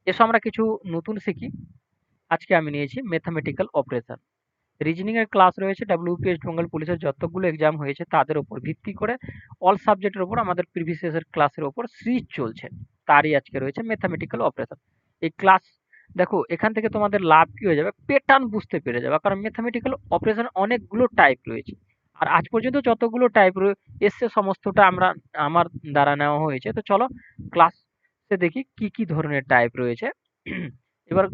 এসো আমরা কিছু নতুন শিখি। আজকে আমি নিয়েছি ম্যাথামেটিক্যাল অপারেশন। রিজনিং এর ক্লাস রয়েছে, ডব্লিউপি ওয়েস্ট বেঙ্গল পুলিশের যতগুলো এক্সাম হয়েছে তাদের উপর ভিত্তি করে অল সাবজেক্টের উপর আমাদের প্রিভিয়াস ইয়ারের ক্লাসের উপর সিরিজ চলছে। তারই আজকে রয়েছে ম্যাথামেটিক্যাল অপারেশন। এই ক্লাস দেখো, এখান থেকে তোমাদের লাভ কি হয়ে যাবে, প্যাটার্ন বুঝতে পেরে যাবে। কারণ ম্যাথামেটিক্যাল অপারেশন অনেকগুলো টাইপ রয়েছে, আর আজ পর্যন্ত যতগুলো টাইপ এসছে সমস্তটা আমার দ্বারা নেওয়া হয়েছে। তো চলো ক্লাসে দেখি কি কি ধরনের টাইপ রয়েছে। এবার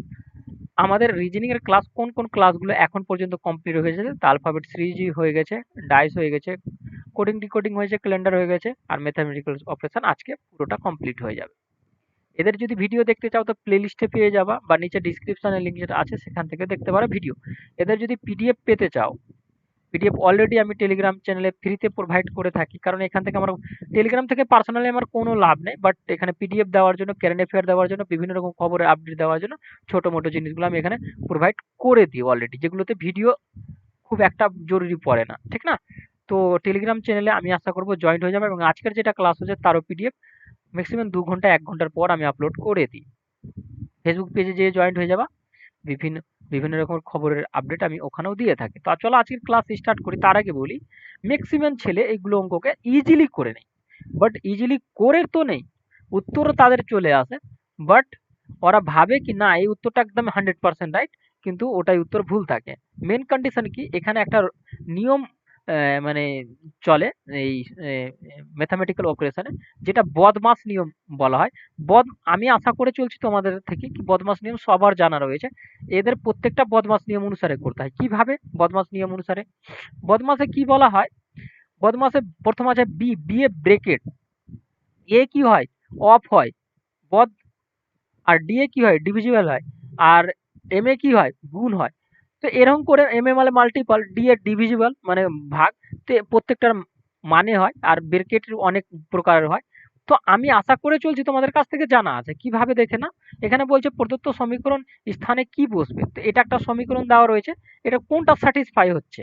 আমাদের রিজনিং এর ক্লাস কোন কোন ক্লাসগুলো এখন পর্যন্ত কমপ্লিট হয়ে গেছে, তা অ্যালফাবেট সিরিজ হয়ে গেছে, ডাইস হয়ে গেছে, কোডিং ডিকোডিং হয়েছে, ক্যালেন্ডার হয়ে গেছে, আর ম্যাথামেটিক্যাল অপারেশন আজকে পুরোটা কমপ্লিট হয়ে যাবে। এদের যদি ভিডিও দেখতে চাও তো প্লে লিস্টে পেয়ে যাবা, বা নিচে ডিসক্রিপশনে লিঙ্ক যেটা আছে সেখান থেকে দেখতে পারো ভিডিও। এদের যদি পিডিএফ পেতে চাও, পিডিএফ অলরেডি আমি টেলিগ্রাম চ্যানেলে ফ্রিতে প্রোভাইড করে থাকি। কারণ এখান থেকে আমার টেলিগ্রাম থেকে পার্সোনালি আমার কোনো লাভ নেই, বাট এখানে পিডিএফ দেওয়ার জন্য, কারেন্ট অ্যাফেয়ার দেওয়ার জন্য, বিভিন্ন রকম খবরের আপডেট দেওয়ার জন্য ছোট মোটো জিনিসগুলো আমি এখানে প্রোভাইড করে দিই অলরেডি, যেগুলোতে ভিডিও খুব একটা জরুরি পড়ে না, ঠিক না? তো টেলিগ্রাম চ্যানেলে আমি আশা করবো জয়েন্ট হয়ে যাবে, এবং আজকের যেটা ক্লাস হচ্ছে তারও পিডিএফ ম্যাক্সিমাম 2 ঘন্টা 1 ঘন্টার পর আমি আপলোড করে দিই। ফেসবুক পেজে যেয়ে জয়েন্ট হয়ে যাবা, বিভিন্ন বিভিন্ন রকম খবরের আপডেট আমি ওখানেও দিয়ে থাকি। তো চলো আজকের ক্লাস স্টার্ট করি। তার আগে বলি, ম্যাক্সিমাম ছেলে এইগুলো অঙ্ককে ইজিলি করে নেয়, বাট ইজিলি করে তো নেই, উত্তরও তাদের চলে আসে, বাট ওরা ভাবে কি না এই উত্তরটা একদম 100% রাইট, কিন্তু ওটাই উত্তর ভুল থাকে। মেন কন্ডিশন কি, এখানে একটা নিয়ম মানে চলে এই ম্যাথামেটিক্যাল অপারেশনে, যেটা বদমাস নিয়ম বলা হয়। আমি আশা করে চলছি তোমাদের থেকে কি বদমাস নিয়ম সবার জানা রয়েছে। এদের প্রত্যেকটা বদমাস নিয়ম অনুসারে করতে হয়। কিভাবে বদমাস নিয়ম অনুসারে? বদমাসে কি বলা হয়, বদমাসে প্রথম আছে বি, বি এ ব্রেকেট, এ কি হয়, অফ হয়, বদ, আর ডি এ কি হয়, ডিভিজিবল হয়, আর এম এ কি হয়, গুণ হয়। তো এরকম করে এম এ মানে মাল্টিপল, ডি এ ডিভিজিবল মানে ভাগ, তো প্রত্যেকটার মানে হয়, আর ব্রেকেটের অনেক প্রকারের হয়। তো আমি আশা করে চলছি তোমাদের কাছ থেকে জানা আছে। কিভাবে দেখে না, এখানে বলছে প্রদত্ত সমীকরণ স্থানে কি বসবে। তো এটা একটা সমীকরণ দেওয়া রয়েছে, এটা কোনটা স্যাটিসফাই হচ্ছে,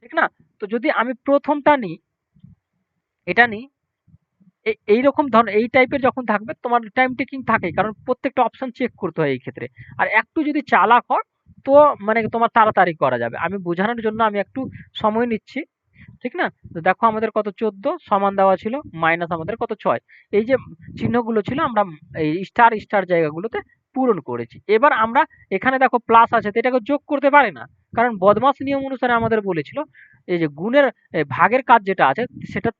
ঠিক না? তো যদি আমি প্রথমটা নিই, এটা নিই, এইরকম ধরুন এই টাইপের যখন থাকবে তোমার টাইম টেকিং থাকে, কারণ প্রত্যেকটা অপশন চেক করতে হয় এই ক্ষেত্রে। আর একটু যদি চালাক হয় তো মানে তোমার তাড়াতাড়ি করা যাবে। আমি বোঝানোর জন্য আমি একটু সময় নিচ্ছি, ঠিক না? তো দেখো আমাদের কত 14 সমান দেওয়া ছিল, মাইনাস আমাদের কত 6। এই যে চিহ্নগুলো ছিল আমরা এই স্টার স্টার জায়গাগুলোতে পূরণ করেছি। এবার আমরা এখানে দেখো প্লাস আছে, তো এটাকে যোগ করতে পারি না, কারণ বদমাস নিয়ম অনুসারে আমাদের বলেছিল এই যে গুণের ভাগের কাজ যেটা আছে সেটা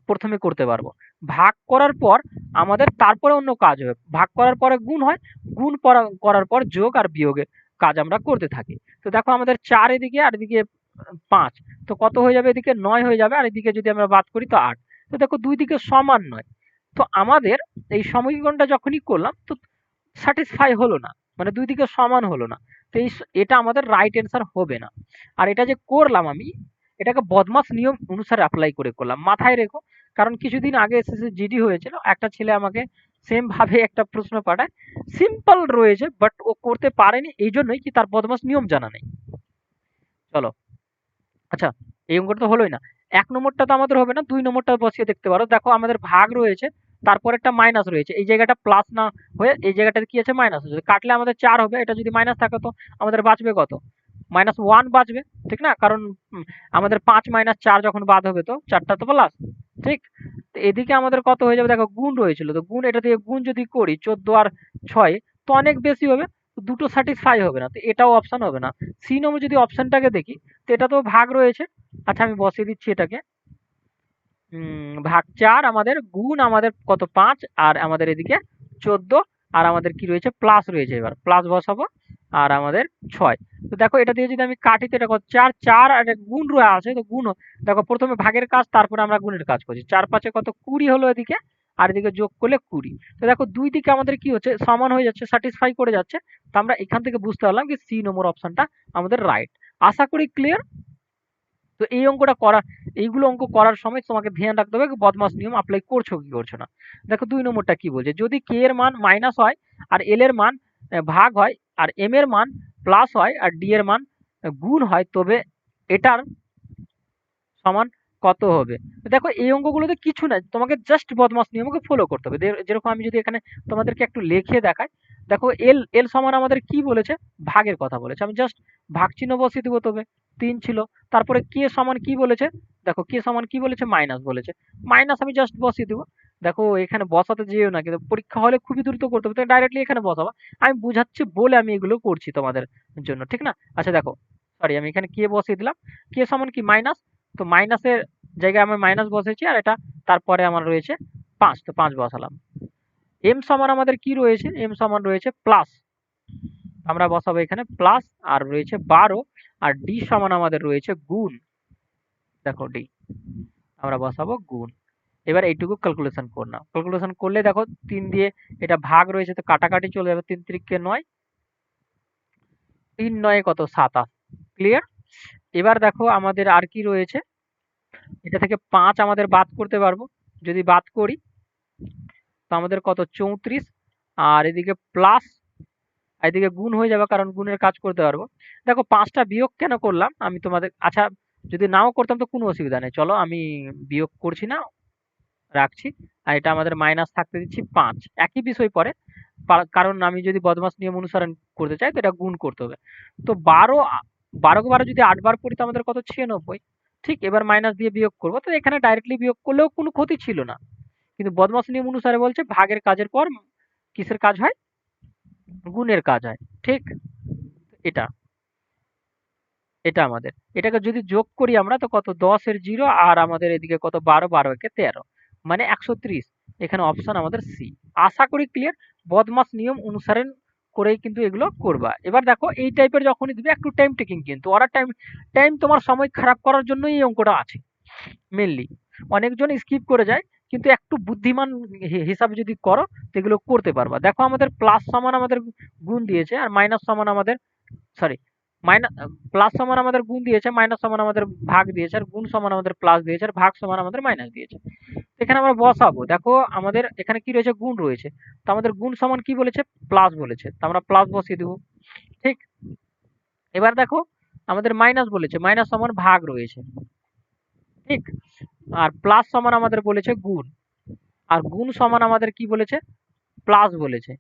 প্রথমে করতে পারবো। ভাগ করার পর আমাদের তারপরে অন্য কাজ হবে, ভাগ করার পরে গুণ হয়, গুণ করার পর যোগ আর বিয়োগের কাজ আমরা করতে থাকি। তো দেখো আমাদের 4 এদিকে আর এদিকে 5, তো কত হয়ে যাবে, এদিকে 9 হয়ে যাবে, আর এদিকে যদি আমরা বাদ করি তো 8। তো দেখো দুই দিকে সমান নয়। তো আমাদের এই সমীকরণটা যখনই করলাম তো স্যাটিসফাই হলো না, মানে দুই দিকে সমান হলো না। তো এটা আমাদের রাইট অ্যান্সার হবে না। আর এটা যে করলাম আমি, এটাকে বদমাস নিয়ম অনুসারে অ্যাপ্লাই করে করলাম, মাথায় রেখো। কারণ কিছুদিন আগে এসএসসি জিডি হয়েছিল, একটা ছেলে আমাকে সেম ভাবে একটা প্রশ্ন পাঠায়, সিম্পল রয়েছে বাট ও করতে পারেনি, এই জন্যই কি তার বদমাস নিয়ম জানা নেই। চলো, আচ্ছা, এই অঙ্কটা তো হলোই না। ১ নম্বরটা তো আমাদের হবে না, ২ নম্বরটা বসিয়ে দেখতে পারো। দেখো আমাদের ভাগ রয়েছে, তারপরেরটা মাইনাস রয়েছে। এই জায়গাটা প্লাস না হয়ে এই জায়গাটাতে কি আছে, মাইনাস আছে। কাটলে আমাদের ৪ হবে। এটা যদি মাইনাস থাকে তো আমাদের বাঁচবে কত? -1 বাঁচবে, ঠিক না? কারণ আমাদের ৫ - ৪ যখন বাদ হবে তো ৪ টা তো প্লাস, ঠিক? তো এদিকে আমাদের কত হয়ে যাবে, দেখো গুণ রয়েছিল। তো গুণ, এটা দিয়ে গুণ যদি করি ১৪ আর ৬ তো অনেক বেশি হবে। তো দুটো স্যাটিসফাই হবে না। তো এটাও অপশন হবে না। সি নম্বর যদি অপশনটাকে দেখি, তো এটা তো ভাগ রয়েছে। আচ্ছা আমি বসিয়ে দিচ্ছি এটাকে। ভাগ ৪ আমাদের, গুণ আমাদের কত ৫, আর আমাদের এদিকে ১৪, আর আমাদের কি রয়েছে, প্লাস রয়েছে। এবার প্লাস বসাবো, আর আমাদের ৬। তো দেখো এটা দিয়ে যদি আমি কাটি তো এটা কত ৪, ৪ আর একটা গুণ রয়ে আছে, তো গুণ দেখো প্রথমে ভাগের কাজ, তারপরে আমরা গুণের কাজ করছি। ৪ ৫ কত ২০ হলো এদিকে, আর এদিকে যোগ করলে ২০। তো দেখো দুই দিকে আমাদের কি হচ্ছে, সমান হয়ে যাচ্ছে, স্যাটিসফাই করে যাচ্ছে। তো আমরা এখান থেকে বুঝতে পারলাম কি সি নম্বর অপশনটা আমাদের রাইট। আশা করি ক্লিয়ার। তো এই অঙ্কটা করা, এইগুলো অঙ্ক করার সময় তোমাকে ধ্যান রাখতে হবে বদমাস নিয়ম অ্যাপ্লাই করছো কি করছো না। দেখো ২ নম্বরটা কি বলছে, যদি কে এর মান মাইনাস হয় আর এল এর মান ভাগ হয়, আর এম এর মান প্লাস হয়, আর ডি এর মান গুণ হয়, তবে এটার সমান কত হবে? তো দেখো এই অঙ্কগুলোতে কিছু না, তোমাকে জাস্ট বদমাস নিয়মকে ফলো করতে হবে। যেরকম আমি যদি এখানে তোমাদেরকে একটু লিখে দেখাই, দেখো এল এল সমান আমাদের কি বলেছে, ভাগের কথা বলেছে, আমি জাস্ট ভাগ চিহ্ন বসিয়ে দেবো। তবে 3 ছিল, তারপরে কে সমান কি বলেছে, দেখো কে সমান কি বলেছে, মাইনাস বলেছে, মাইনাস আমি জাস্ট বসিয়ে দেবো। দেখো এখানে বসাতে যেও না, কিন্তু পরীক্ষা হলে খুবই দ্রুত করতে হবে, ডাইরেক্টলি এখানে বসাবো। আমি বুঝাচ্ছি বলে আমি এগুলো করছি তোমাদের জন্য, ঠিক না? আচ্ছা দেখো, সরি আমি এখানে কে বসিয়ে দিলাম, কে সমান কি মাইনাস, তো মাইনাসের জায়গায় আমি মাইনাস বসেছি, আর এটা তারপরে আমার রয়েছে 5, তো 5 বসালাম। এম সমান আমাদের কি রয়েছে, এম সমান রয়েছে প্লাস, আমরা বসাবো এখানে প্লাস, আর রয়েছে 12, আর ডি সমান আমাদের রয়েছে গুণ, দেখো ডি আমরা বসাবো গুণ। এবার এইটুকু ক্যালকুলেশন করে নাও, ক্যালকুলেশন করলে দেখো 3 দিয়ে এটা ভাগ রয়েছে, তো কাটাকাটি চলে যাবে, 3 3 9, 3 9 কত 27, ক্লিয়ার? এবার দেখো আমাদের আর কি রয়েছে, এটা থেকে 5 আমাদের বাদ করতে পারবো, যদি বাদ করি তো আমাদের কত 34, আর এদিকে প্লাস, এদিকে গুণ হয়ে যাবে কারণ গুণের কাজ করতে পারবো। দেখো 5টা বিয়োগ কেন করলাম আমি তোমাদের, আচ্ছা যদি নাও করতাম তো কোনো অসুবিধা নেই, চলো আমি বিয়োগ করছি না, রাখছি। আর এটা আমাদের মাইনাস থাকতে দিচ্ছি 5, একই বিষয় পরে, কারণ আমি যদি বদমাস নিয়ম অনুসরণ করতে চাই তো এটা গুণ করতে হবে। তো 12 কে 12 যদি 8 বার করি তো আমাদের কত 96, ঠিক? এবার মাইনাস দিয়ে বিয়োগ করবো, তো এখানে ডাইরেক্টলি বিয়োগ করলেও কোনো ক্ষতি ছিল না, কিন্তু বদমাস নিয়ম অনুসারে বলছে ভাগের কাজের পর কিসের কাজ হয়, গুণের কাজ হয়, ঠিক? এটা এটা আমাদের, এটাকে যদি যোগ করি আমরা তো কত 10 এর 0, আর আমাদের এদিকে কত 12, 12 একে 13, মানে 130। এখানে অপশন আমাদের সি। আশা করি ক্লিয়ার, বদমাস নিয়ম অনুসরণ করেই কিন্তু এগুলো করবা। এবার দেখো এই টাইপের যখনই দিবে একটু টাইম টেকিং, কিন্তু ওরা টাইম টাইম তোমার সময় খারাপ করার জন্যই এই অঙ্কটা আছে মেনলি। অনেকজন স্কিপ করে যায়, কিন্তু একটু বুদ্ধিমান হিসাবে যদি করো তো এগুলো করতে পারবা। দেখো আমাদের প্লাস সমান আমাদের গুণ দিয়েছে, আর মাইনাস সমান আমাদের, সরি, মাইনাস, প্লাস সমান আমাদের গুণ দিয়েছে, মাইনাস সমান আমাদের ভাগ দিয়েছে, আর গুণ সমান আমাদের প্লাস দিয়েছে, আর ভাগ সমান আমাদের মাইনাস দিয়েছে। এখানে আমরা বসাবো, দেখো আমাদের এখানে কি রয়েছে, গুণ রয়েছে, তো আমাদের গুণ সমান কি বলেছে, প্লাস বলেছে, তো আমরা প্লাস বসিয়ে দেবো, ঠিক? এবার দেখো আমাদের মাইনাস বলেছে, মাইনাস সমান ভাগ রয়েছে, ঠিক? আর প্লাস সমান আমাদের বলেছে গুণ, আর গুণ সমান আমাদের কি বলেছে, প্লাস বলেছে,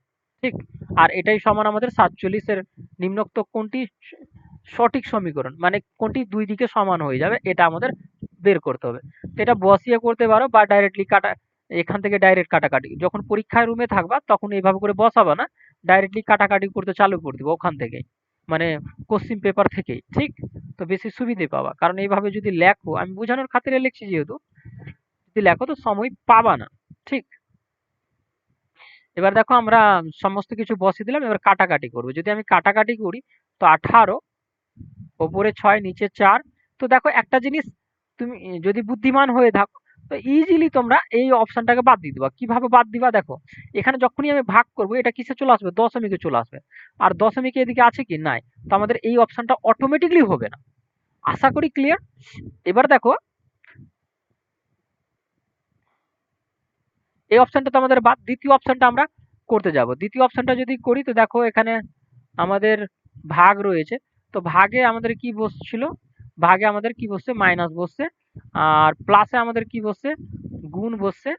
ঠিক? আর এটাই সমান আমাদের 47 এর নিম্নোক্ত কোনটি সঠিক সমীকরণ, মানে কোনটি দুই দিকে সমান হয়ে যাবে, এটা আমাদের বের করতে হবে। তো এটা বসিয়ে করতে পারো, বা ডাইরেক্টলি কাটা, এখান থেকে ডাইরেক্ট কাটাকাটি, যখন পরীক্ষার রুমে থাকবা তখন এইভাবে করে বসাবা না, ডাইরেক্টলি কাটাকাটি করতে চালু করে দিবো ওখান থেকেই, মানে কোশ্চিন পেপার থেকেই, ঠিক? তো বেশি সুবিধে পাবা, কারণ এইভাবে যদি লেখো, আমি বোঝানোর খাতিরে লিখছি যেহেতু, যদি লেখো তো সময় পাবা না, ঠিক? এবার দেখো আমরা সমস্ত কিছু বসিয়ে দিলাম, এবার কাটাকাটি করবো। যদি আমি কাটাকাটি করি তো 18, ওপরে 6, নিচে 4। তো দেখো একটা জিনিস, তুমি যদি বুদ্ধিমান হয়ে থাকো তো ইজিলি তোমরা এই অপশনটাকে বাদ দিয়ে দিবা। কিভাবে বাদ দিবা, দেখো এখানে যখনই আমি ভাগ করবো এটা কিসে চলে আসবে, দশমিকে চলে আসবে, আর দশমিকে এদিকে আছে কি নাই, তো আমাদের এই অপশনটা অটোমেটিকলি হবে না। আশা করি ক্লিয়ার। এবার দেখো এই অপশনটা তো আমাদের বাদ, দ্বিতীয় অপশনটা আমরা করতে যাব। দ্বিতীয় অপশনটা যদি করি তো দেখো এখানে আমাদের ভাগ রয়েছে, তো ভাগে আমাদের কি বসছিল, ভাগে আমাদের কি বসছে, মাইনাস বসছে, আর প্লাসে আমাদের কি বসছে, গুণ বসছে,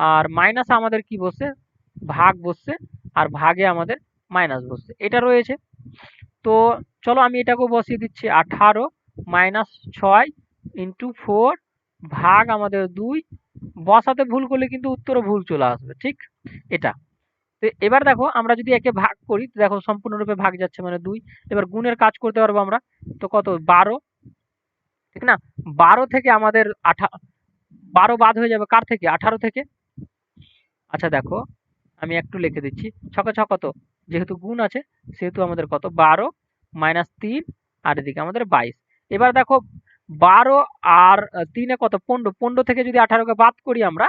আর মাইনাসে আমাদের কি বসছে, ভাগ বসছে, আর ভাগে আমাদের মাইনাস বসছে, এটা রয়েছে। তো চলো আমি এটাকেও বসিয়ে দিচ্ছি, 18 মাইনাস 6 ইন্টু 4 ভাগ আমাদের 2, বসাতে ভুল করলে কিন্তু উত্তরও ভুল চলে আসবে, ঠিক? এটা। তো এবার দেখো আমরা যদি একে ভাগ করি তো দেখো সম্পূর্ণরূপে ভাগ যাচ্ছে, মানে 2। এবার গুণের কাজ করতে পারবো আমরা, তো কত 12, ঠিক না? 12 থেকে আমাদের 12 বাদ হয়ে যাবে কার থেকে, 18 থেকে। আচ্ছা দেখো আমি একটু লিখে দিচ্ছি, ছকে ছক কত, যেহেতু গুণ আছে সেহেতু আমাদের কত 12 মাইনাস 3, আর এদিকে আমাদের 22। এবার দেখো 12 আর 3 কত 15, 15 থেকে যদি 18কে বাদ করি আমরা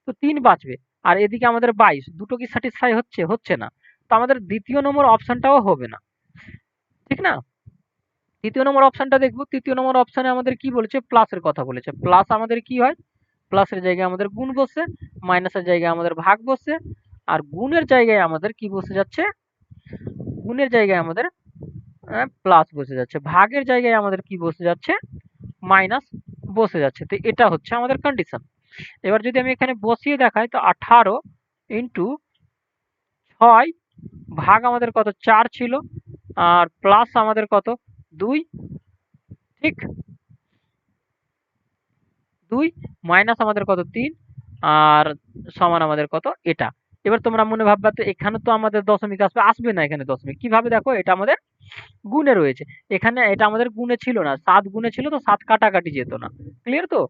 তো 3 বাঁচবে, আর এদিকে আমাদের 22, দুটো কি স্যাটিসফাই হচ্ছে, হচ্ছে না, তো আমাদের দ্বিতীয় নম্বর অপশনটাও হবে না, ঠিক না? তৃতীয় নম্বর অপশনটা দেখবো, তৃতীয় নম্বর অপশনে আমাদের কি বলেছে, প্লাসের কথা বলেছে, প্লাস আমাদের কি হয়, প্লাসের জায়গায় আমাদের গুণ বসছে, মাইনাসের জায়গায় আমাদের ভাগ বসছে, আর গুণের জায়গায় আমাদের কি বসে যাচ্ছে, গুণের জায়গায় আমাদের প্লাস বসে যাচ্ছে, ভাগের জায়গায় আমাদের কি বসে যাচ্ছে, মাইনাস বসে যাচ্ছে। তো এটা হচ্ছে আমাদের কন্ডিশন। এবার যদি আমি এখানে বসিয়ে দেখাই তো 18 ইন্টু 6 ভাগ আমাদের কত 4 ছিল, আর প্লাস আমাদের কত 2, ঠিক 2 মাইনাস আমাদের কত 3, আর সমান আমাদের কত এটা। এবার তোমরা মনে ভাববা তো এখানে তো আমাদের দশমিক আসবে, আসবে না এখানে দশমিক। কিভাবে দেখো, এটা আমাদের গুণে রয়েছে, এখানে এটা আমাদের গুণে ছিল না, 7 গুণে ছিল, তো 7 কাটাকাটি যেত না। ক্লিয়ার তো?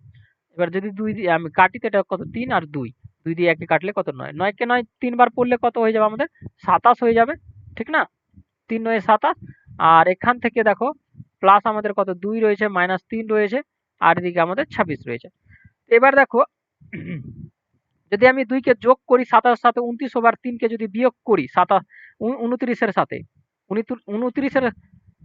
এবার যদি 2 দিয়ে আমি কাটি, তো এটা কত 3 আর 2, 2 দিয়ে 1 কে কাটলে কত 9, 9 কে 9 তিনবার পড়লে কত হয়ে যাবে আমাদের 27 হয়ে যাবে, ঠিক না? 3 9 27। আর এখান থেকে দেখো প্লাস আমাদের কত 2 রয়েছে, মাইনাস 3 রয়েছে, আর এদিকে আমাদের 26 রয়েছে। এবার দেখো যদি আমি 2 কে যোগ করি 27 সাথে 29, ওভার 3 কে যদি বিয়োগ করি 29 এর সাথে 29 এর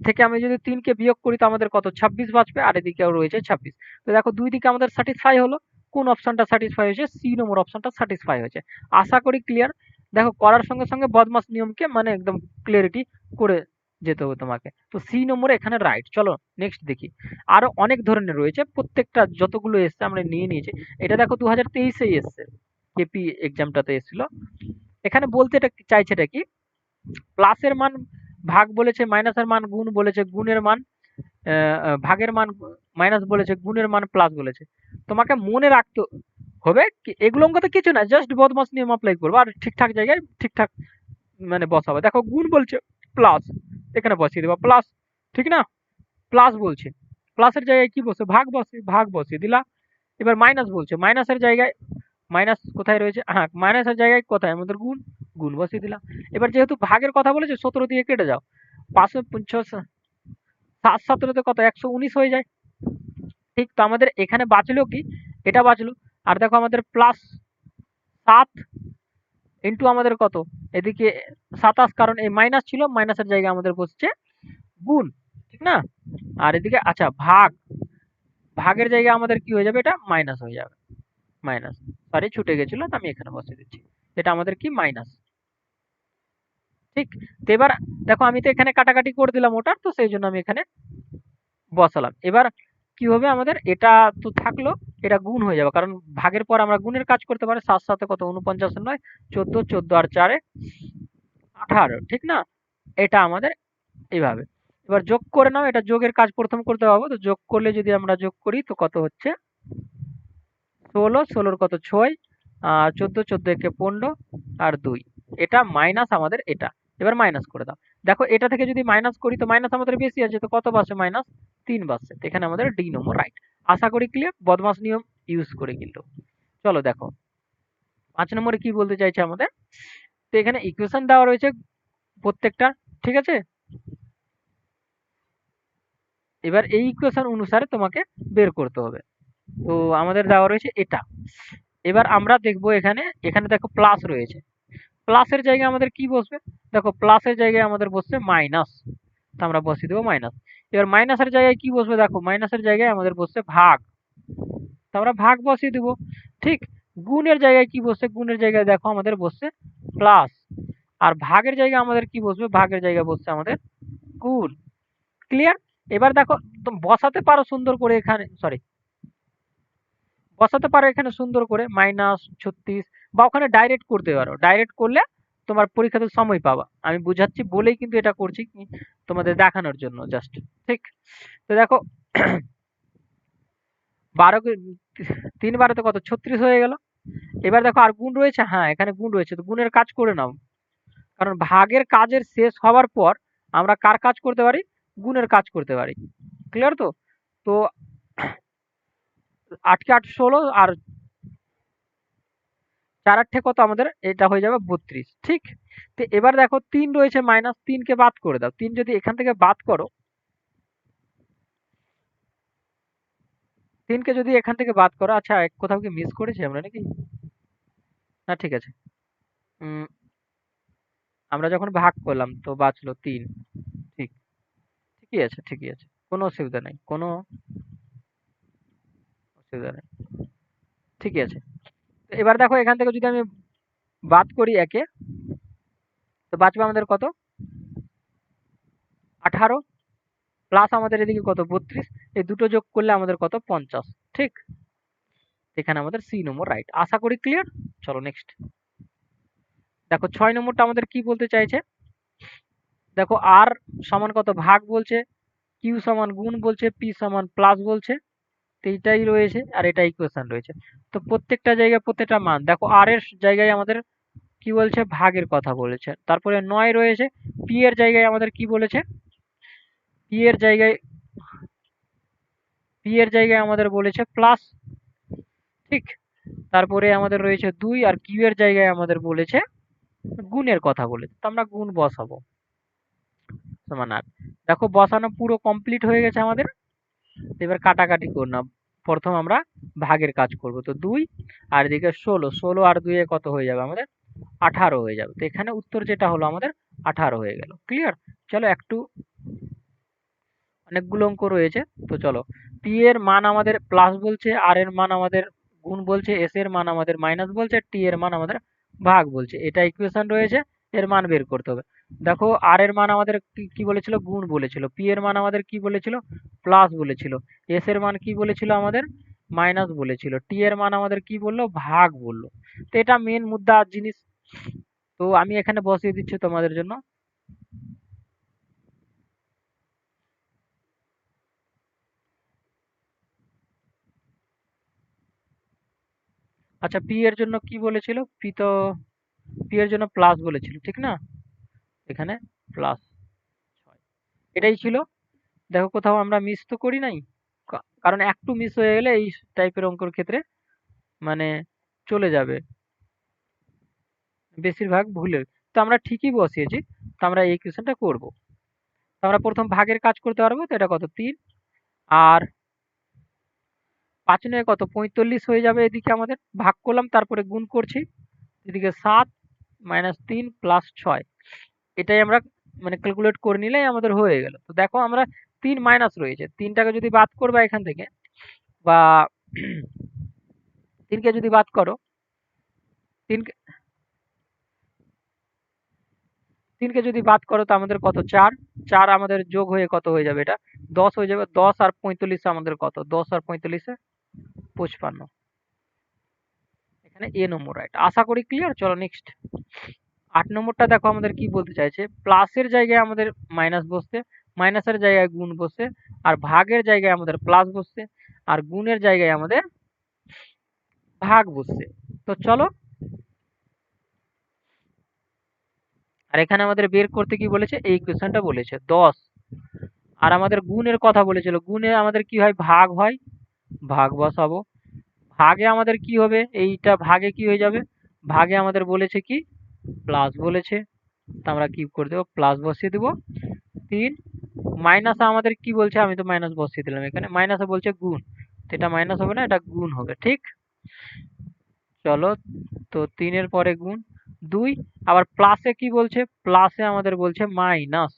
থেকে আমি যদি 3 কে বিয়োগ করি, তো আমাদের কত 26 বাঁচবে, আর এদিকেও রয়েছে 26। তো দেখো দুই দিকে আমাদের স্যাটিসফাই হলো। কোন অপশনটা স্যাটিসফাই হয়েছে? সি নম্বর অপশনটা স্যাটিসফাই হয়েছে। আশা করি ক্লিয়ার। দেখো করার সঙ্গে সঙ্গে বদমাস নিয়মকে মানে একদম ক্লিয়ারিটি করে যেতে হবে তোমাকে। তো সি নম্বরে এখানে রাইট। চলো নেক্সট দেখি। আরো অনেক ধরনের রয়েছে, প্রত্যেকটা যতগুলো এসছে আমরা নিয়ে নিয়েছি। এটা দেখো 2023-এই এসছে, কেপি এক্সামটাতে এসেছিল। এখানে বলতে এটা চাইছে এটা কি, প্লাসের মান ভাগ বলেছে, মাইনাসের মান গুণ বলেছে, গুণের মান ভাগের মান মাইনাস বলেছে, গুণের মান প্লাস বলেছে। তোমাকে মনে রাখতে হবে এগুলো অঙ্ক তো কিছু না, জাস্ট বদমাস নিয়ম অ্যাপ্লাই করবো আর ঠিকঠাক জায়গায় ঠিকঠাক মানে বসাবো। দেখো গুণ বলছে প্লাস, এখানে বসিয়ে দেবো প্লাস, ঠিক না? প্লাস বলছে, প্লাসের জায়গায় কি বসে? ভাগ বসে, ভাগ বসিয়ে দিলা। এবার মাইনাস বলছে, মাইনাসের জায়গায় মাইনাস কোথায় রয়েছে? হ্যাঁ, মাইনাসের জায়গায় কোথায় আমাদের গুণ, গুণ বসিয়ে দিলাম। এবার যেহেতু ভাগের কথা বলেছে, 17 দিয়ে কেটে যাও, 5 7 কত 119 হয়ে যায়। ঠিক, তো আমাদের এখানে বাঁচলো কি, এটা বাঁচলো। আর দেখো আমাদের প্লাস 7 ইন্টু আমাদের কত এদিকে 27, কারণ এই মাইনাস ছিল, মাইনাসের জায়গায় আমাদের বসছে গুণ, ঠিক না? আর এদিকে আচ্ছা ভাগ, ভাগের জায়গায় আমাদের কি হয়ে যাবে? এটা মাইনাস হয়ে যাবে, মাইনাস, সরি ছুটে গেছিল, তো আমি এখানে বসিয়ে দিচ্ছি। এটা আমাদের কি মাইনাস, ঠিক। তো এবার দেখো আমি তো এখানে কাটাকাটি করে দিলাম ওটা, তো সেই জন্য আমি এখানে বসালাম। এবার কি হবে আমাদের? এটা তো থাকলো, এটা গুণ হয়ে যাবে, কারণ ভাগের পর আমরা গুণের কাজ করতে পারি। 7 7 কত 49 নয় 14, 14 আর 4 18, ঠিক না? এটা আমাদের এইভাবে। এবার যোগ করে নাও, এটা যোগের কাজ প্রথম করতে পারবো। তো যোগ করলে যদি আমরা যোগ করি, তো কত হচ্ছে 16, 16 কত 6, আর 14, 14 একে 15, আর 2, এটা মাইনাস আমাদের এটা। এবার মাইনাস করে দাও। দেখো এটা থেকে যদি মাইনাস করি, তো মাইনাস আমাদের বেশি আছে, তো কত বাসছে? মাইনাস 3 বাসছে। তো এখানে আমাদের ডি নম্বর রাইট। আশা করি ক্লিয়ার, বদমাস নিয়ম ইউজ করে কিন্তু। চলো দেখো 5 নম্বরে কি বলতে চাইছে আমাদের। তো এখানে ইকুয়েশন দেওয়া রয়েছে প্রত্যেকটা, ঠিক আছে? এবার এই ইকুয়েশন অনুসারে তোমাকে বের করতে হবে। তো আমাদের দেওয়া রয়েছে এটা। এবার আমরা দেখবো এখানে, এখানে দেখো প্লাস রয়েছে, প্লাসের জায়গায় আমাদের কি বসবে? দেখো প্লাসের জায়গায় আমাদের বসছে মাইনাস, তো আমরা বসিয়ে দেবো মাইনাস। এবার মাইনাসের জায়গায় কি বসবে? দেখো মাইনাসের জায়গায় আমাদের বসছে ভাগ, তো আমরা ভাগ বসিয়ে দেবো, ঠিক। গুণের জায়গায় কি বসছে? গুণের জায়গায় দেখো আমাদের বসছে প্লাস। আর ভাগের জায়গায় আমাদের কি বসবে? ভাগের জায়গায় বসছে আমাদের গুণ। ক্লিয়ার? এবার দেখো বসাতে পারো সুন্দর করে এখানে, সরি বসাতে পারো এখানে সুন্দর করে -36, বা ওখানে ডাইরেক্ট করতে পারো। ডাইরেক্ট করলে তোমার পরীক্ষাতে সময় পাবা। আমি বুঝাচ্ছি বলেই কিন্তু এটা করছি, তোমাদের দেখানোর জন্য জাস্ট, ঠিক। তো দেখো 12 কে 3 12 কত 36 হয়ে গেল। এবার দেখো আর গুণ রয়েছে, হ্যাঁ এখানে গুণ রয়েছে, তো গুণের কাজ করে নাও। কারণ ভাগের কাজের শেষ হওয়ার পর আমরা কার কাজ করতে পারি? গুণের কাজ করতে পারি। ক্লিয়ার তো? তো 8 কে 8 16, আর 4 8 কত আমাদের? এটা হয়ে যাবে 32, ঠিক। তো এবার দেখো 3 রয়েছে মাইনাস, 3 কে বাদ করে দাও। 3 যদি এখান থেকে বাদ করো, 3 কে যদি এখান থেকে বাদ করো, আচ্ছা কোথাও কি মিস করেছি আমরা নাকি? না ঠিক আছে। উম, আমরা যখন ভাগ করলাম তো বাঁচলো 3, ঠিক। ঠিকই আছে, ঠিকই আছে, কোনো অসুবিধা নাই, কোনো অসুবিধা নেই, ঠিকই আছে। তো এবার দেখো এখান থেকে যদি আমি বাদ করি একে, তো বাঁচবে আমাদের কত? 18, প্লাস আমাদের এদিকে কত 32, এই দুটো যোগ করলে আমাদের কত 50, ঠিক। এখানে আমাদের সি নম্বর রাইট। আশা করি ক্লিয়ার। চলো নেক্সট দেখো 6 নম্বরটা আমাদের কি বলতে চাইছে। দেখো আর সমান কত ভাগ বলছে, কিউ সমান গুণ বলছে, পি সমান প্লাস বলছে। তো এইটাই রয়েছে আর এটা ইকুয়েশন রয়েছে। তো প্রত্যেকটা জায়গায় প্রত্যেকটা মান দেখো, আর এর জায়গায় আমাদের কি বলছে, ভাগের কথা বলেছে। তারপরে ৯ রয়েছে, পি এর জায়গায় আমাদের কি বলেছে, পি এর জায়গায় পি এর জায়গায় আমাদের বলেছে প্লাস, ঠিক। তারপরে আমাদের রয়েছে ২ আর কিউ এর জায়গায় আমাদের বলেছে গুণের কথা বলেছে। তো আমরা গুণ বসাবো সমান আর। দেখো বসানো পুরো কমপ্লিট হয়ে গেছে আমাদের। এবার কাটাকাটি করলাম। প্রথম আমরা ভাগের কাজ করব। তো ২ আর এদিকে ১৬, ১৬ আর ২ এ কত হয়ে যাবে আমাদের? ১৮ হয়ে যাবে। তো এখানে উত্তর যেটা হলো আমাদের ১৮ হয়ে গেল। ক্লিয়ার? চলো একটু, অনেকগুলো অঙ্ক রয়েছে। তো চলো, পি এর মান আমাদের প্লাস বলছে, আর এর মান আমাদের গুণ বলছে, এস এর মান আমাদের মাইনাস বলছে, টি এর মান আমাদের ভাগ বলছে। এটা ইকুয়েশন রয়েছে, এর মান বের করতে হবে। দেখো আর এর মান আমাদের কি বলেছিল, গুণ বলেছিল। পি এর মান আমাদের কি বলেছিল, প্লাস বলেছিল। এস এর মান কি বলেছিল আমাদের, মাইনাস বলেছিল। টি এর মান আমাদের কি বললো, ভাগ বললো। তো এটা মেন মুদ্রা জিনিস। তো আমি এখানে বসিয়ে দিচ্ছি তোমাদের জন্য। আচ্ছা, পি এর জন্য কি বলেছিল, পি এর জন্য প্লাস বলেছিল, ঠিক না? এখানে প্লাস ৬, এটাই ছিল। দেখো কোথাও আমরা মিস তো করি নাই। কারণ একটু মিস হয়ে গেলে এই টাইপের অঙ্কের ক্ষেত্রে মানে চলে যাবে বেশিরভাগ ভুলে। তো আমরা ঠিকই বসিয়েছি। তো আমরা এই কোয়েশ্চেনটা করব। তো আমরা প্রথম ভাগের কাজ করতে পারবো। তো এটা কত, ৩ আর ৫ ৯ কত, ৪৫ হয়ে যাবে। এদিকে আমাদের ভাগ করলাম, তারপরে গুণ করছি। এদিকে ৭ মাইনাস ৩ প্লাস ৬, এটাই আমরা মানে ক্যালকুলেট করে নিলেই আমাদের হয়ে গেল। তো দেখো আমরা ৩ মাইনাস রয়েছে, ৩টাকে যদি বাদ করবা এখান থেকে, বা ৩কে যদি বাদ করো, ৩ 3কে যদি বাদ করো তো আমাদের কত, ৪, ৪ আমাদের যোগ হয়ে কত হয়ে যাবে, এটা ১০ হয়ে যাবে। ১০ আর ৪৫ আমাদের কত, ১০ আর ৪৫ এ ৫৫। এখানে এ নম্বর রাইট। আশা করি ক্লিয়ার। চলো নেক্সট। ৮ নম্বরটা দেখো আমাদের কি বলতে চাইছে, প্লাসের জায়গায় আমাদের মাইনাস বসছে, মাইনাসের জায়গায় গুণ বসছে, আর ভাগের জায়গায় আমাদের প্লাস বসছে, আর গুণের জায়গায় আমাদের ভাগ বসছে। তো চলো, আর এখানে আমাদের বের করতে কি বলেছে, এই ইকুয়েশনটা বলেছে ১০, আর আমাদের গুণের কথা বলেছিল। গুণে আমাদের কি হয়, ভাগ হয়, ভাগ বসাবো। ভাগে আমাদের কি হবে, এইটা ভাগে কি হয়ে যাবে, ভাগে আমাদের বলেছে কি, প্লাস বলেছে। তো আমরা কি করে দেবো, প্লাস বসিয়ে দেবো। ৩ মাইনাস আমাদের কি বলছে, আমি তো মাইনাস বসিয়ে দিলাম। এখানে মাইনাসে বলছে গুণ, তো এটা মাইনাস হবে না, এটা গুণ হবে, ঠিক। চলো, তো ৩ এর পরে গুণ ২, আবার প্লাসে কি বলছে, প্লাসে আমাদের বলছে মাইনাস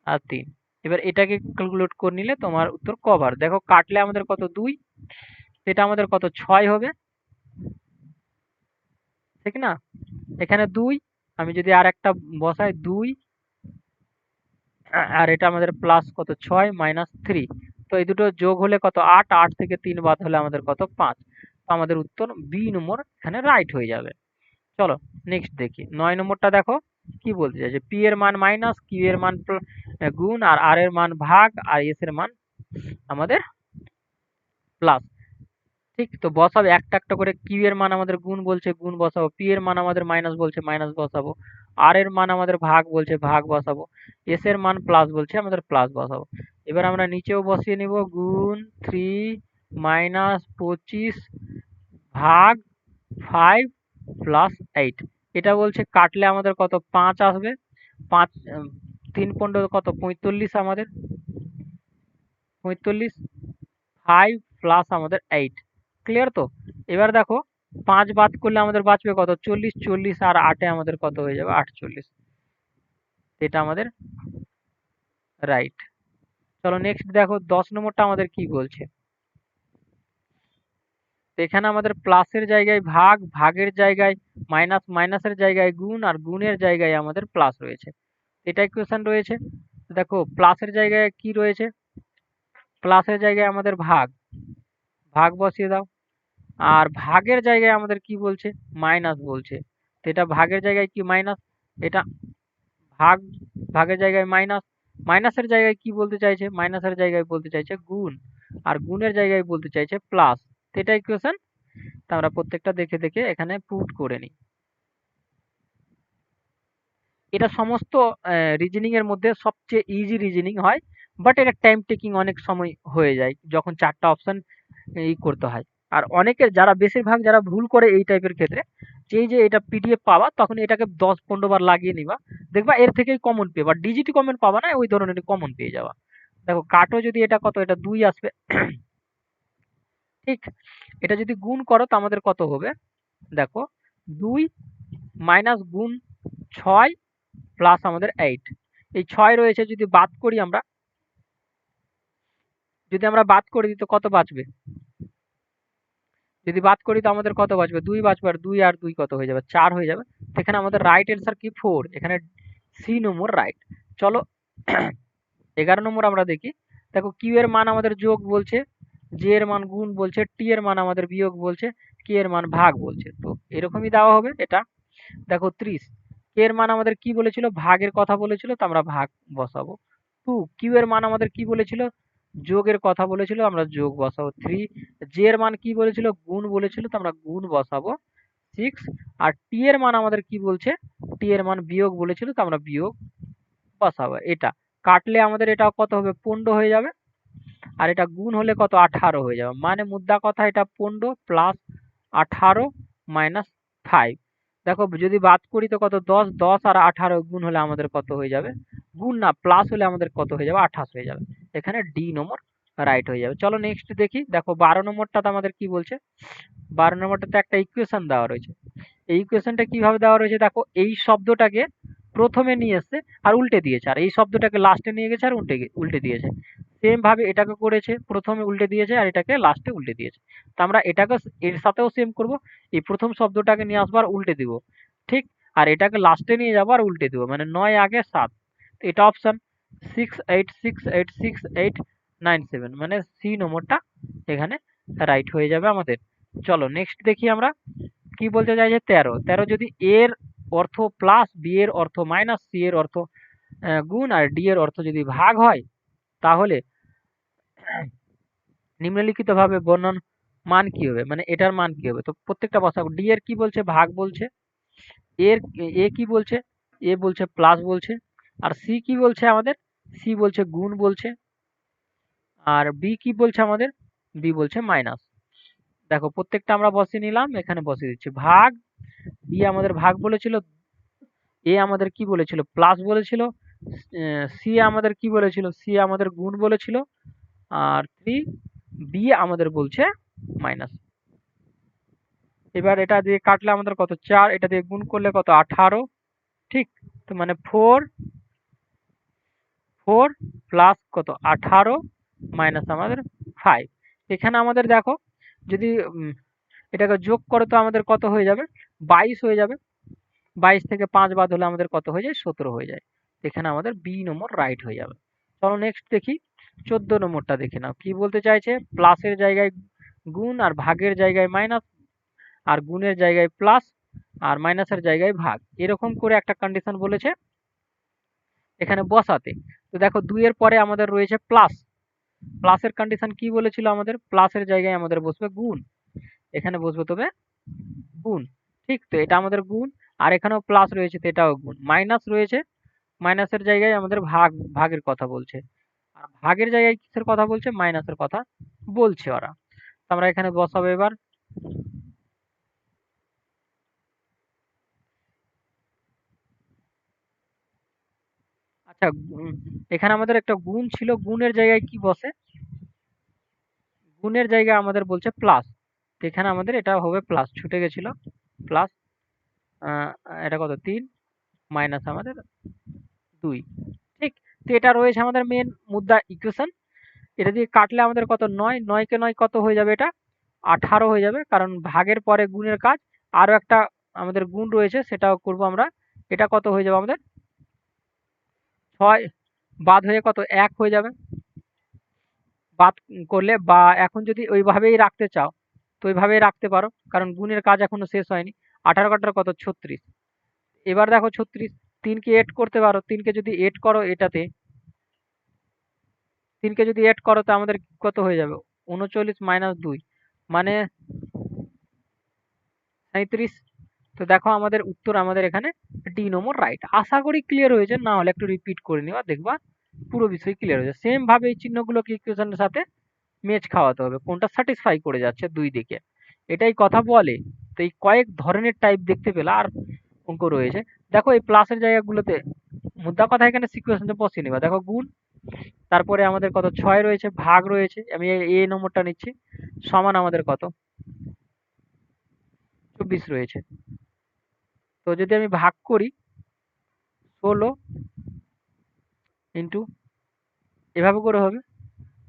আর ৩। এবার এটাকে ক্যালকুলেট করে নিলে তোমার উত্তর কভার। দেখো কাটলে আমাদের কত, ২, এটা আমাদের কত, ৬ হবে, ঠিক না? এখানে ২, আমি যদি আর একটা বসাই ২, আর এটা আমাদের প্লাস কত, ৬ মাইনাস ৩। তো এই দুটো যোগ হলে কত, ৮, ৮ থেকে ৩ বাদ হলে আমাদের কত, ৫। তো আমাদের উত্তর বি নম্বর এখানে রাইট হয়ে যাবে। চলো নেক্সট দেখি। ৯ নম্বরটা দেখো কি বলতে চাইছে, পি এর মান মাইনাস, কিউ এর মান গুণ, আর আর এর মান ভাগ, আর এস এর মান আমাদের প্লাস, ঠিক। তো বসাবো একটা একটা করে। কিউ এর মান আমাদের গুণ বলছে, গুণ বসাবো। পি এর মান আমাদের মাইনাস বলছে, মাইনাস বসাবো। আর এর মান আমাদের ভাগ বলছে, ভাগ বসাবো। এস এর মান প্লাস বলছে, আমাদের প্লাস বসাবো। এবার আমরা নিচেও বসিয়ে নিব, গুণ ৩ মাইনাস ২৫ ভাগ 5 প্লাস 8। এটা বলছে কাটলে আমাদের কত, ৫ আসবে। ৫ ৩ পনেরো কত, ৪৫ আমাদের, ৪৫ 5 প্লাস আমাদের 8। ক্লিয়ার তো? এবার দেখো ৫ বাদ করলে আমাদের বাঁচবে কত, ৪০, ৪০ আর ৮ এ আমাদের কত হয়ে যাবে, ৪৮। এটা আমাদের রাইট। চলো নেক্সট দেখো ১০ নম্বরটা আমাদের কি বলছে। তো এখানে আমাদের প্লাসের জায়গায় ভাগ, ভাগের জায়গায় মাইনাস, মাইনাসের জায়গায় গুণ, আর গুণের জায়গায় আমাদের প্লাস রয়েছে। এটা ইকুয়েশন রয়েছে। দেখো প্লাসের জায়গায় কি রয়েছে, প্লাসের জায়গায় আমাদের ভাগ, ভাগ বসিয়ে দাও। আর ভাগের জায়গায় আমাদের কি বলছে, মাইনাস বলছে। তো এটা ভাগের জায়গায় কি, মাইনাস। এটা ভাগ, ভাগের জায়গায় মাইনাস, মাইনাসের জায়গায় কি বলতে চাইছে, মাইনাসের জায়গায় বলতে চাইছে গুণ, আর গুণের জায়গায় বলতে চাইছে প্লাস। এটা ইকুয়েশন। তা আমরা প্রত্যেকটা দেখে দেখে এখানে পুট করে নিই। এটা সমস্ত রিজনিং এর মধ্যে সবচেয়ে ইজি রিজনিং হয়, বাট এটা টাইম টেকিং অনেক সময় হয়ে যায় যখন চারটা অপশন করতে হয়। আর অনেকের যারা বেশিরভাগ যারা ভুল করে এই টাইপের ক্ষেত্রে, যে এটা পিডিএফ পাবা তখন এটাকে 10-15 বার লাগিয়ে নিবা, দেখবা এর থেকেই কমন পেয়ে, বা ডিজিটি কমন পাবা না, ওই ধরনের কমন পেয়ে যাওয়া। দেখো কাটো যদি এটা কত, এটা 2 আসবে। ঠিক, এটা যদি গুণ করো তো আমাদের কত হবে, দেখো 2 মাইনাস গুণ 6 প্লাস আমাদের 8। এই 6 রয়েছে, যদি বাদ করি আমরা, যদি আমরা বাদ করে দিই তো কত বাঁচবে, যদি বাদ করি তো আমাদের কত বাঁচবে, 2 বাঁচবে, আর 2 আর 2 কত হয়ে যাবে, 4 হয়ে যাবে। এখানে আমাদের রাইট অ্যান্সার কি 4, এখানে সি নম্বর রাইট। চলো 11 নম্বর আমরা দেখি। দেখো কিউ এর মান আমাদের যোগ বলছে, জে এর মান গুণ বলছে, টি এর মান আমাদের বিয়োগ বলছে, কে এর মান ভাগ বলছে। তো এরকমই দেওয়া হবে এটা। দেখো 30, কে এর মান আমাদের কি বলেছিল, ভাগের কথা বলেছিল, তো আমরা ভাগ বসাবো। 2, কিউ এর মান আমাদের কি বলেছিল, যোগের কথা বলেছিল, আমরা যোগ বসাবো। 3, জে এর মান কি বলেছিল, গুণ বলেছিল, তো আমরা গুণ বসাবো। 6, আর টি এর মান আমাদের কি বলছে, টি এর মান বিয়োগ বলেছিল, তো আমরা বিয়োগ বসাবো। এটা কাটলে আমাদের এটা কত হবে, 15 হয়ে যাবে, আর এটা গুণ হলে কত, 18 হয়ে যাবে। মানে মুদ্রা কথা এটা 15 প্লাস 18 মাইনাস 5। দেখো যদি বাদ করি তো কত, 10, 10 আর 18 গুণ হলে আমাদের কত হয়ে যাবে, গুণ না প্লাস হলে আমাদের কত হয়ে যাবে, 28 হয়ে যাবে। এখানে ডি নম্বর রাইট হয়ে যাবে। চলো নেক্সট দেখি। দেখো 12 নম্বরটাতে আমাদের কি বলছে, 12 নম্বরটাতে একটা ইকুয়েশন দেওয়া রয়েছে। এই ইকুয়েশনটা কিভাবে দেওয়া রয়েছে, দেখো এই শব্দটাকে প্রথমে নিয়ে এসছে আর উল্টে দিয়েছে, আর এই শব্দটাকে লাস্টে নিয়ে গেছে আর উল্টে দিয়েছে। সেম ভাবে এটাকে করেছে, প্রথমে উল্টে দিয়েছে আর এটাকে লাস্টে উল্টে দিয়েছে। তো আমরা এটাকে এর সাথেও সেম করব, এই প্রথম শব্দটাকে নিয়ে আসবো আর উল্টে দিব, ঠিক, আর এটাকে লাস্টে নিয়ে যাবো আর উল্টে দিব, মানে 9 আগে 7। তো এটা অপশন 6868689 মানে সি নম্বরটা এখানে রাইট হয়ে যাবে আমাদের। চলো নেক্সট দেখি আমরা কি বলতে চাইছে। 13, 13 যদি এর অর্থ প্লাস, বি এর অর্থ মাইনাস, সি এর অর্থ গুণ, আর ডি এর অর্থ যদি ভাগ হয়, তাহলে নিম্নলিখিত ভাবে বর্ণন মান কি হবে, মানে এটার মান কি হবে। তো প্রত্যেকটা বসাবো। ডি এর কি বলছে, ভাগ বলছে। এর এ কি বলছে, এ বলছে প্লাস বলছে। আর সি কি বলছে আমাদের, সি বলছে গুণ বলছে। আর বি কি বলছে আমাদের, বি বলছে মাইনাস। দেখো প্রত্যেকটা আমরা বসিয়ে নিলাম, এখানে বসিয়ে দিচ্ছি। ভাগ, বি আমাদের ভাগ বলেছিল, এ আমাদের কি বলেছিল, প্লাস বলেছিল, সি আমাদের কি বলেছিল, সি আমাদের গুণ বলেছিল, আর 3, বি আমাদের বলছে মাইনাস। এবার এটা দিয়ে কাটলে আমাদের কত, 4, এটা দিয়ে গুণ করলে কত, 18। ঠিক, তো মানে 4 প্লাস কত, 18 মাইনাস আমাদের 5। এখানে আমাদের দেখো যদি এটাকে যোগ করো তো আমাদের কত হয়ে যাবে, 22 হয়ে যাবে। 22 থেকে 5 বাদ হলে আমাদের কত হয়ে যায়, 17 হয়ে যায়। এখানে আমাদের বি নম্বর রাইট হয়ে যাবে। চলো নেক্সট দেখি। 14 নম্বরটা দেখে নাও কি বলতে চাইছে, প্লাসের জায়গায় গুণ, আর ভাগের জায়গায় মাইনাস, আর গুণের জায়গায় প্লাস, আর মাইনাসের জায়গায় ভাগ, এরকম করে একটা কন্ডিশন বলেছে এখানে বসাতে। তো দেখো 2 এর পরে আমাদের রয়েছে প্লাস, প্লাসের কন্ডিশন কি বলেছিল আমাদের, প্লাসের জায়গায় আমাদের বসবে গুণ, এখানে বসবে তবে গুণ। ঠিক, তো এটা আমাদের গুণ, আর এখানেও প্লাস রয়েছে তো এটাও গুণ। মাইনাস রয়েছে, মাইনাসের জায়গায় আমাদের ভাগের কথা বলছে, আর ভাগের জায়গায় কিসের কথা বলছে, মাইনাসের কথা বলছে ওরা। তো আমরা এখানে বসাবো এবার। আচ্ছা এখানে আমাদের একটা গুণ ছিল, গুণের জায়গায় কি বসে, গুণের জায়গায় আমাদের বলছে প্লাস। তো এখানে আমাদের এটা হবে প্লাস, ছুটে গেছিল প্লাস। এটা কত, 3 মাইনাস আমাদের 2। ঠিক, তো এটা রয়েছে আমাদের মেন মুদ্রা ইকুয়েশন। এটা দিয়ে কাটলে আমাদের কত, 9, 9 কে 9 কত হয়ে যাবে, এটা 18 হয়ে যাবে, কারণ ভাগের পরে গুণের কাজ। আরো একটা আমাদের গুণ রয়েছে, সেটাও করব আমরা। এটা কত হয়ে যাবে আমাদের, 6 বাদ হয়ে কত, 1 হয়ে যাবে। বাদ করলে, বা এখন যদি ওইভাবেই রাখতে চাও তো ওইভাবেই রাখতে পারো, কারণ গুণের কাজ এখনো শেষ হয়নি। 18 কাটার কত, 36। এবার দেখো 36, 3 কে এড করতে পারো, 3 কে যদি এড করো এটাতে, 3 কে যদি এড করো তো আমাদের কত হয়ে যাবে, 39 - 2 মানে 37। তো দেখো আমাদের উত্তর আমাদের এখানে ডি নম্বর রাইট। আশা করি ক্লিয়ার হয়েছে, না হলে একটু রিপিট করে নিবা, দেখবা পুরো বিষয় ক্লিয়ার হয়েছে। সেম ভাবে এই চিহ্নগুলোকে ইকুয়েশনের সাথে ম্যাচ খাওয়াতে হবে, কোনটা স্যাটিসফাই করে যাচ্ছে দুই দিকে, এটাই কথা বলে। তো এই কয়েক ধরনের টাইপ দেখতে পেলে আর অঙ্ক রয়েছে। দেখো এই প্লাসের জায়গাগুলোতে মুদ্রা কথা এখানে সিকুয়েশনে বসিয়ে নিবা। দেখো গুণ, তারপরে আমাদের কত 6 রয়েছে, ভাগ রয়েছে, আমি এই নম্বরটা নিচ্ছি, সমান আমাদের কত 24 রয়েছে। তো যদি আমি ভাগ করি 16 ইন্টু, এভাবে করে হবে।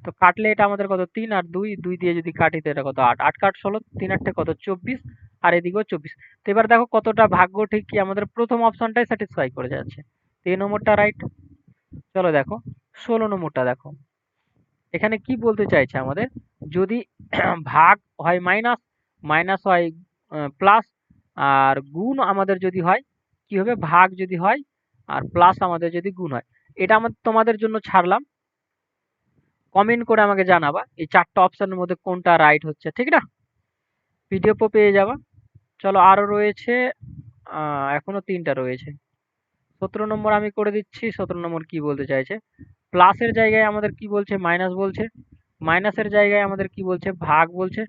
তো কাটলে এটা আমাদের কত 3 আর 2, 2 দিয়ে যদি কাটি তো এটা কত 8, 8 কাট 16, 3 8 কত 24, আর এদিকেও 24। তো এবার দেখো কতটা ভাগ্য ঠিক কি আমাদের প্রথম অপশনটাই স্যাটিসফাই করে যাচ্ছে, তো এই নম্বরটা রাইট। চলো দেখো 16 নম্বরটা দেখো, এখানে কি বলতে চাইছে আমাদের, যদি ভাগ হয় মাইনাস, মাইনাস হয় প্লাস, আর গুণ আমাদের যদি হয় কি হবে, ভাগ যদি হয় আর প্লাস আমাদের যদি গুণ হয়। এটা আমার তোমাদের জন্য ছাড়লাম, কমেন্ট করে আমাকে জানাবা এই চারটা অপশনের মধ্যে কোনটা রাইট হচ্ছে, ঠিক না? পিডিএফও পেয়ে যাবা। চলো আরো রয়েছে, এখনো 3টা রয়েছে। 17 নম্বর আমি করে দিচ্ছি। 17 নম্বর কি বলতে চাইছে, প্লাসের জায়গায় আমাদের কি বলছে, মাইনাস বলছে, মাইনাসের জায়গায় আমাদের কি বলছে, ভাগ বলছে,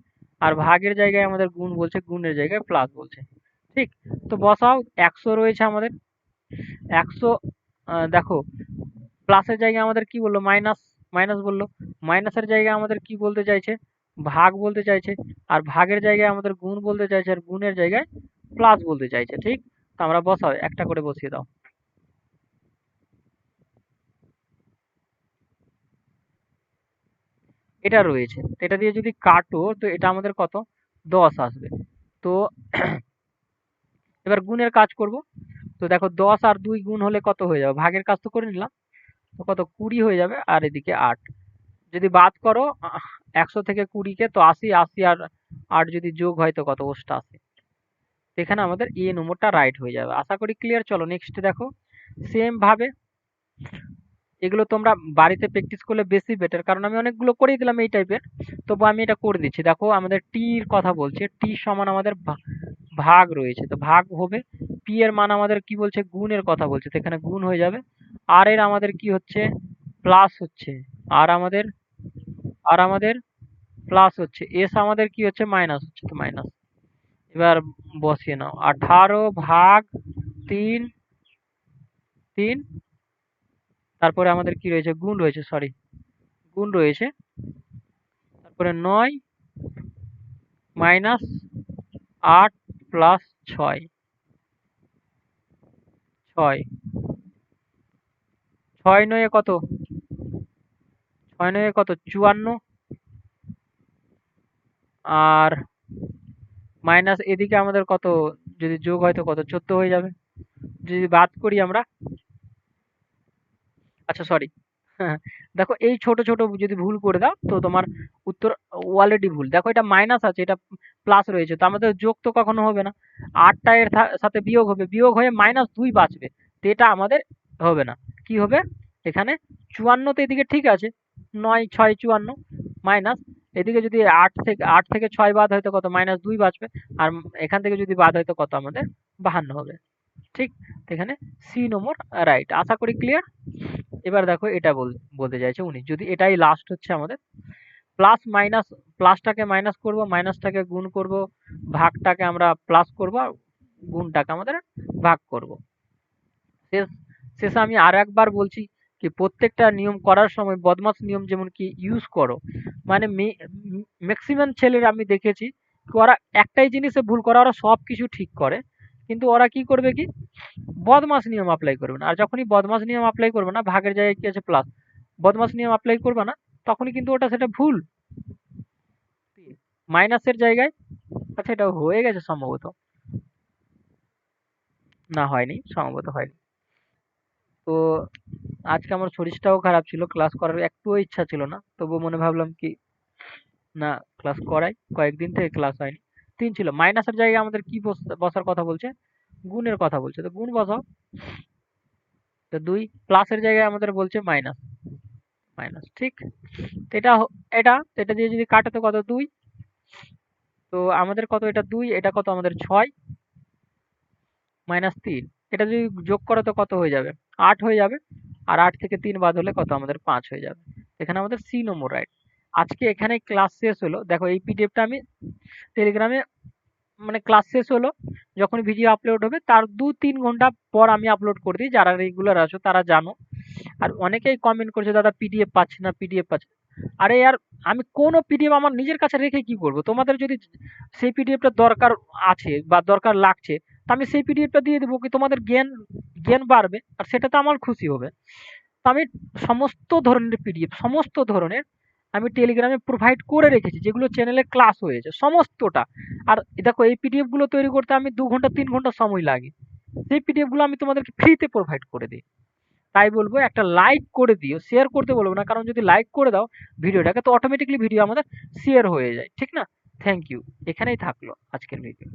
আর ভাগের জায়গায় আমাদের গুণ বলছে, গুণের জায়গায় প্লাস বলছে। ঠিক, তো বসাও। 100 রয়েছে আমাদের, 100, দেখো প্লাসের জায়গায় আমাদের কি বললো, মাইনাস, মাইনাস বললো, মাইনাসের জায়গায় আমাদের কি বলতে চাইছে, ভাগ বলতে চাইছে, আর ভাগের জায়গায় আমাদের গুণ বলতে চাইছে, আর গুণের জায়গায় প্লাস বলতে চাইছে। ঠিক, তো আমরা বসাও, একটা করে বসিয়ে দাও। এটা রয়েছে, এটা দিয়ে যদি কাটো তো এটা আমাদের কত 10 আসবে। তো এবার গুণের কাজ করব। তো দেখো 10 আর 2 গুণ হলে কত হয়ে যাবে, ভাগের কাজ তো করে নিলাম, তো কত 20 হয়ে যাবে, আর এদিকে 8। যদি বাদ করো 100 থেকে 20 কে, তো 80, 80 আর 8 যদি যোগ হয় তো কত 88। এখানে আমাদের এ নম্বরটা রাইট হয়ে যাবে। আশা করি ক্লিয়ার। চলো নেক্সট দেখো, সেম ভাবে এগুলো তোমরা বাড়িতে প্র্যাকটিস করলে বেশি বেটার, কারণ আমি অনেকগুলো করেই দিলাম এই টাইপের, তবু আমি এটা করে দিচ্ছি। দেখো আমাদের টির কথা বলছে, টি সমান আমাদের ভাগ রয়েছে, তো ভাগ হবে। পি এর মান আমাদের কি বলছে, গুণের কথা বলছে, তো এখানে গুণ হয়ে যাবে। আর এর আমাদের কি হচ্ছে, প্লাস হচ্ছে, আর আমাদের আর আমাদের প্লাস হচ্ছে, এস আমাদের কি হচ্ছে, মাইনাস হচ্ছে, তো মাইনাস। এবার বসিয়ে নাও, 18 ভাগ 3, 3, তারপরে আমাদের কি রয়েছে, গুণ রয়েছে, সরি গুণ রয়েছে, তারপরে 9 মাইনাস 8 প্লাস 6, 6, 6 9 কত, 6 9 কত 54, আর মাইনাস এদিকে আমাদের কত, যদি যোগ হয় তো কত 14 হয়ে যাবে। যদি বাদ করি আমরা, আচ্ছা সরি, দেখো এই ছোট ছোট যদি ভুল করে দাও তো তোমার উত্তর অলরেডি ভুল। দেখো এটা মাইনাস আছে, এটা প্লাস রয়েছে, তো আমাদের যোগ তো কখনো হবে না, 8টা এর সাথে বিয়োগ হবে, বিয়োগ হয়ে -2 বাঁচবে, তো এটা আমাদের হবে না। কি হবে এখানে, 54 তো এদিকে ঠিক আছে, 9 6 54, মাইনাস এদিকে যদি 8 থেকে 6 বাদ হয় তো কত, -2 বাঁচবে, আর এখান থেকে যদি বাদ হয় তো কত আমাদের 52 হবে। ঠিক, তো এখানে সি নম্বর রাইট। আশা করি ক্লিয়ার। এবার দেখো এটা বলতে চাইছে উনি, যদি এটাই লাস্ট হচ্ছে আমাদের, প্লাস মাইনাস, প্লাসটাকে মাইনাস করব, মাইনাসটাকে গুণ করব, ভাগটাকে আমরা প্লাস করব, আর গুণটাকে আমাদের ভাগ করব। শেষ শেষে আমি আর একবার বলছি কি, প্রত্যেকটা নিয়ম করার সময় বদমাস নিয়ম যেমন কি ইউজ করো। মানে ম্যাক্সিমাম ছেলের আমি দেখেছি ওরা একটাই জিনিসে ভুল করে, ওরা সব কিছু ঠিক করে, কিন্তু ওরা কি করবে কি, বদমাস নিয়ম অ্যাপ্লাই করবে না। আর যখনই বদমাস নিয়ম অ্যাপ্লাই করবে না, ভাগের জায়গায় কি আছে প্লাস, বদমাস নিয়ম অ্যাপ্লাই করবে না, তখনই কিন্তু ওটা সেটা ভুল। মাইনাসের জায়গায়, আচ্ছা এটা হয়ে গেছে সম্ভবত, না হয়নি, সম্ভবত হয়নি। তো আজকে আমার শরীরটাও খারাপ ছিল, ক্লাস করার একটুও ইচ্ছা ছিল না, তবুও মনে ভাবলাম কি না ক্লাস করাই, কয়েকদিন থেকে ক্লাস হয়নি। 3 ছিল, মাইনাসের জায়গায় আমাদের কি বসার কথা বলছে, গুণের কথা বলছে, তো গুণ বসাও। তো 2 প্লাসের জায়গায় আমাদের বলছে মাইনাস, মাইনাস ঠিক। তো এটা দিয়ে যদি কাটে তো কত 2, তো আমাদের কত এটা 2, এটা কত আমাদের 6 মাইনাস 3, এটা যদি যোগ করো তো কত হয়ে যাবে 8 হয়ে যাবে, আর 8 থেকে 3 বাদ হলে কত আমাদের 5 হয়ে যাবে। এখানে আমাদের সি নম্বর রাইট। আজকে এখানে ক্লাস শেষ হলো। দেখো এই পিডিএফটা আমি টেলিগ্রামে, মানে ক্লাস শেষ হলো যখন ভিডিও আপলোড হবে তার 2-3 ঘন্টা পর আমি আপলোড করে দিই। যারা রেগুলার আছো তারা জানো। আর অনেকেই কমেন্ট করছে দাদা পিডিএফ পাচ্ছি না, পিডিএফ পাচ্ছি না। আরে यार, আমি কোনো পিডিএফ আমার নিজের কাছে রেখে কি করব? তোমাদের যদি সেই পিডিএফটা দরকার আছে বা দরকার লাগছে, তো আমি সেই পিডিএফটা দিয়ে দেবো, কি তোমাদের জ্ঞান জ্ঞান বাড়বে আর সেটাতে আমার খুশি হবে। তো আমি সমস্ত ধরনের পিডিএফ, সমস্ত ধরনের আমি টেলিগ্রামে প্রোভাইড করে রেখেছি, যেগুলো চ্যানেলে ক্লাস হয়েছে সমস্তটা। আর দেখো এই পিডিএফ গুলো তৈরি করতে আমি 2 ঘন্টা 3 ঘন্টা সময় লাগে, সেই পিডিএফ গুলো আমি তোমাদেরকে ফ্রিতে প্রোভাইড করে দিই। তাই বলবো একটা লাইক করে দিও, শেয়ার করতে বলবো না, কারণ যদি লাইক করে দাও ভিডিওটাকে তো অটোমেটিকলি ভিডিও আমাদের শেয়ার হয়ে যায়, ঠিক না? Thank you. এখানেই থাকলো আজকের ভিডিও।